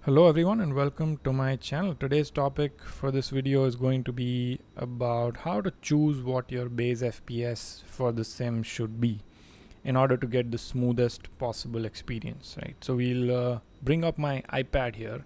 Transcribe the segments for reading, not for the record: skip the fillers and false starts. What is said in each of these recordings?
Hello everyone and welcome to my channel. Today's topic for this video is going to be about how to choose what your base FPS for the sim should be in order to get the smoothest possible experience, right? So we'll bring up my iPad here,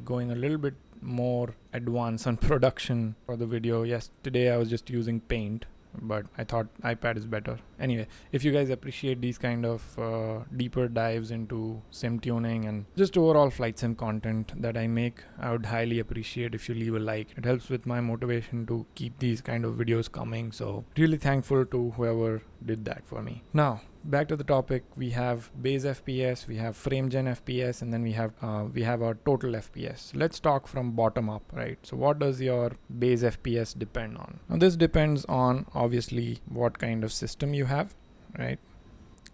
going a little bit more advanced on production for the video. Yes, today I was just using Paint, but I thought iPad is better. Anyway, if you guys appreciate these kind of deeper dives into sim tuning and just overall flight sim content that I make, I would highly appreciate if you leave a like. It helps with my motivation to keep these kind of videos coming, so really thankful to whoever did that for me. Now back to the topic. We have base FPS, we have frame gen FPS, and then we have our total FPS. Let's talk from bottom up, right? So what does your base FPS depend on? Now this depends on obviously what kind of system you have, right?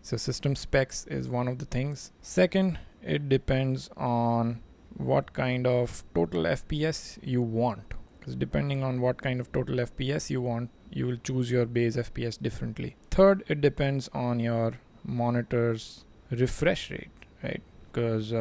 So system specs is one of the things. Second, it depends on what kind of total FPS you want, because depending on what kind of total FPS you want, you will choose your base FPS differently. Third, it depends on your monitor's refresh rate, right? Because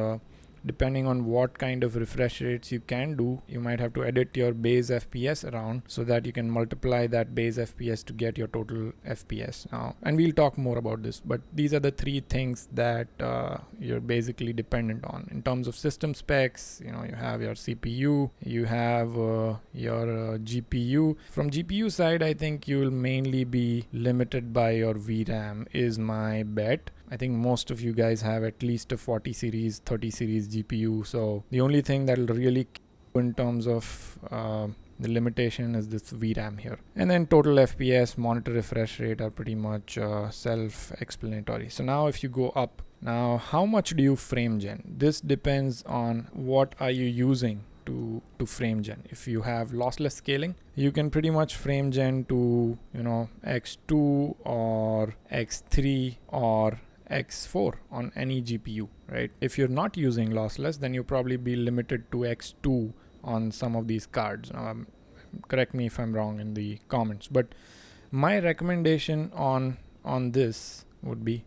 depending on what kind of refresh rates you can do, you might have to edit your base FPS around so that you can multiply that base FPS to get your total FPS. And we'll talk more about this, but these are the three things that you're basically dependent on in terms of system specs. You know, you have your CPU, you have your GPU. From GPU side, I think you will mainly be limited by your VRAM is my bet. I think most of you guys have at least a 40 series, 30 series GPU. So the only thing that will really in terms of the limitation is this VRAM here. And then total FPS, monitor refresh rate are pretty much self-explanatory. So now if you go up, now how much do you frame gen? This depends on what are you using to frame gen. If you have lossless scaling, you can pretty much frame gen to, you know, X2 or X3 or X4 on any GPU, right? If you're not using lossless, then you'll probably be limited to X2 on some of these cards. Correct me if I'm wrong in the comments, but my recommendation on this would be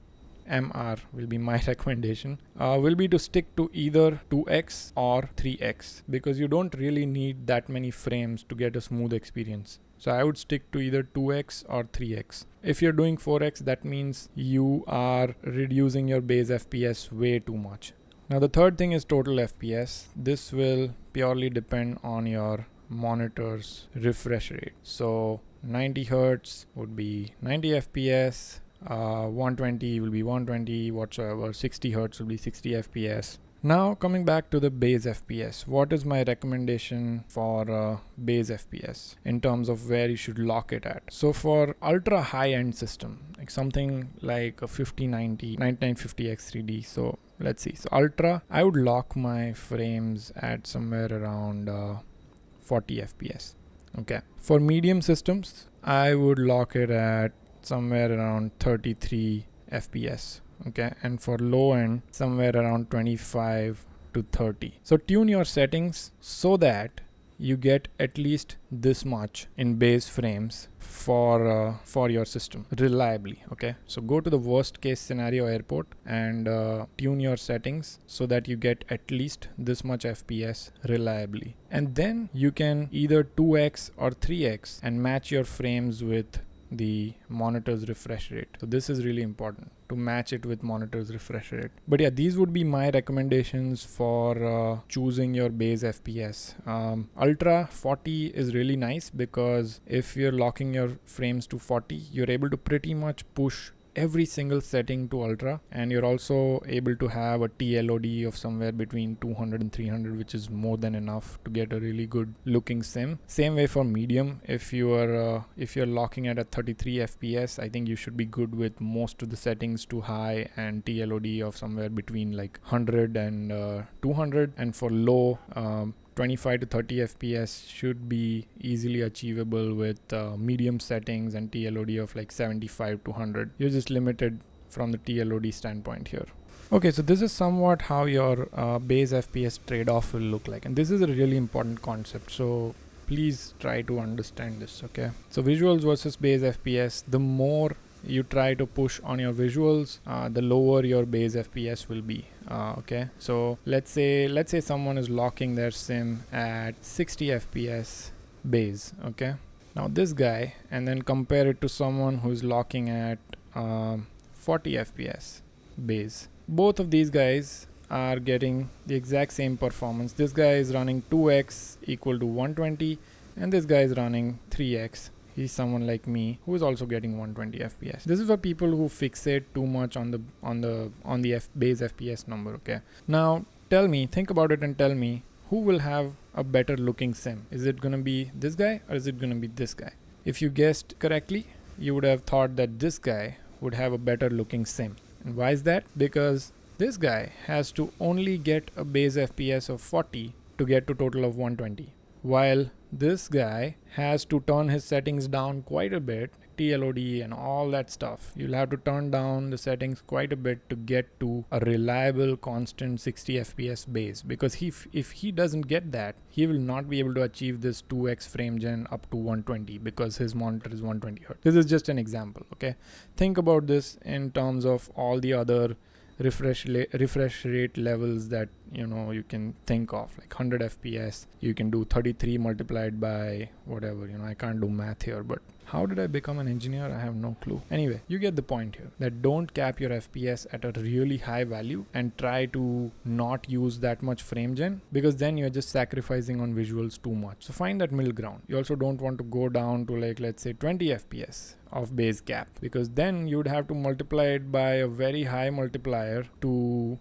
MR will be my recommendation will be to stick to either 2x or 3x, because you don't really need that many frames to get a smooth experience. So I would stick to either 2x or 3x. If you're doing 4x, that means you are reducing your base FPS way too much. Now the third thing is total FPS. This will purely depend on your monitor's refresh rate. So 90 Hertz would be 90 FPS, 120 will be 120 whatsoever, 60 Hertz will be 60 FPS. Now coming back to the base FPS, what is my recommendation for base FPS in terms of where you should lock it at? So for ultra high end system, like something like a 5090, 9950 X3D. So let's see. So ultra, I would lock my frames at somewhere around 40 FPS. Okay. For medium systems, I would lock it at somewhere around 33 FPS. Okay, and for low end, somewhere around 25 to 30. So tune your settings so that you get at least this much in base frames for your system reliably. Okay, so go to the worst case scenario airport and tune your settings so that you get at least this much FPS reliably, and then you can either 2x or 3x and match your frames with the monitor's refresh rate. So this is really important to match it with monitor's refresh rate. But yeah, these would be my recommendations for choosing your base FPS. Ultra 40 is really nice because if you're locking your frames to 40, you're able to pretty much push every single setting to ultra, and you're also able to have a TLOD of somewhere between 200 and 300, which is more than enough to get a really good looking sim. Same way for medium. If you're locking at a 33 FPS, I think you should be good with most of the settings to high and TLOD of somewhere between like 100 and 200. And for low, 25 to 30 FPS should be easily achievable with medium settings and TLOD of like 75 to 100. You're just limited from the TLOD standpoint here. Okay, so this is somewhat how your base FPS trade-off will look like, and this is a really important concept. So please try to understand this. Okay, so visuals versus base FPS. The more you try to push on your visuals, the lower your base FPS will be. Okay, so let's say someone is locking their sim at 60 FPS base. Okay, now this guy, and then compare it to someone who's locking at 40 FPS base. Both of these guys are getting the exact same performance. This guy is running 2x equal to 120, and this guy is running 3x. He's someone like me who is also getting 120 FPS. This is for people who fixate too much on the base FPS number. Okay, now think about it and tell me, who will have a better looking sim? Is it gonna be this guy or is it gonna be this guy? If you guessed correctly, you would have thought that this guy would have a better looking sim. And why is that? Because this guy has to only get a base FPS of 40 to get to total of 120, while this guy has to turn his settings down quite a bit, TLOD and all that stuff. You'll have to turn down the settings quite a bit to get to a reliable constant 60 FPS base, because if he doesn't get that, he will not be able to achieve this 2x frame gen up to 120 because his monitor is 120 Hz. This is just an example. Okay, think about this in terms of all the other refresh rate levels that you can think of, like 100 FPS. You can do 33 multiplied by whatever, I can't do math here, but how did I become an engineer? I have no clue. Anyway, you get the point here, that don't cap your FPS at a really high value and try to not use that much frame gen, because then you're just sacrificing on visuals too much. So find that middle ground. You also don't want to go down to, like, let's say 20 FPS of base cap, because then you'd have to multiply it by a very high multiplier to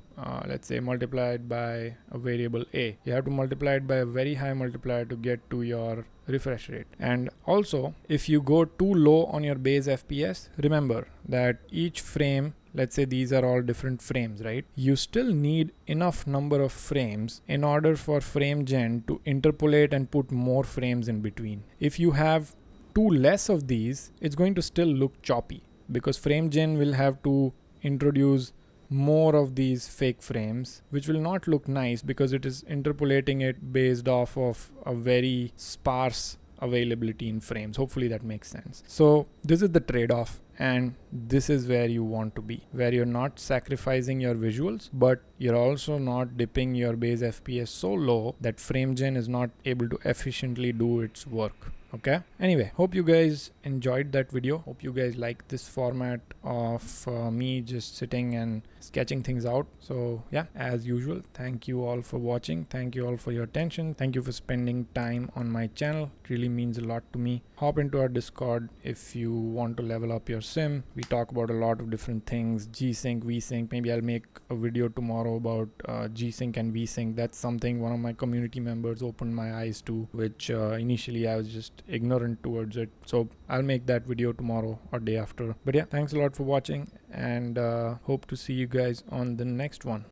let's say multiply it by a variable a. You have to multiply it by a very high multiplier to get to your refresh rate. And also, if you go too low on your base FPS, remember that each frame, let's say these are all different frames, right? You still need enough number of frames in order for frame gen to interpolate and put more frames in between. If you have too less of these, it's going to still look choppy, because frame gen will have to introduce more of these fake frames, which will not look nice because it is interpolating it based off of a very sparse availability in frames. Hopefully that makes sense. So this is the trade-off, and this is where you want to be, where you're not sacrificing your visuals, but you're also not dipping your base FPS so low that frame gen is not able to efficiently do its work. Okay, anyway, hope you guys enjoyed that video. Hope you guys like this format of me just sitting and sketching things out. So yeah, as usual, thank you all for watching. Thank you all for your attention. Thank you for spending time on my channel. It really means a lot to me. Hop into our Discord if you want to level up your sim. We talk about a lot of different things, G-Sync, V-Sync. Maybe I'll make a video tomorrow about G-Sync and V-Sync. That's something one of my community members opened my eyes to, which initially I was just ignorant towards it. So I'll make that video tomorrow or day after. But yeah, thanks a lot for watching, and hope to see you guys on the next one.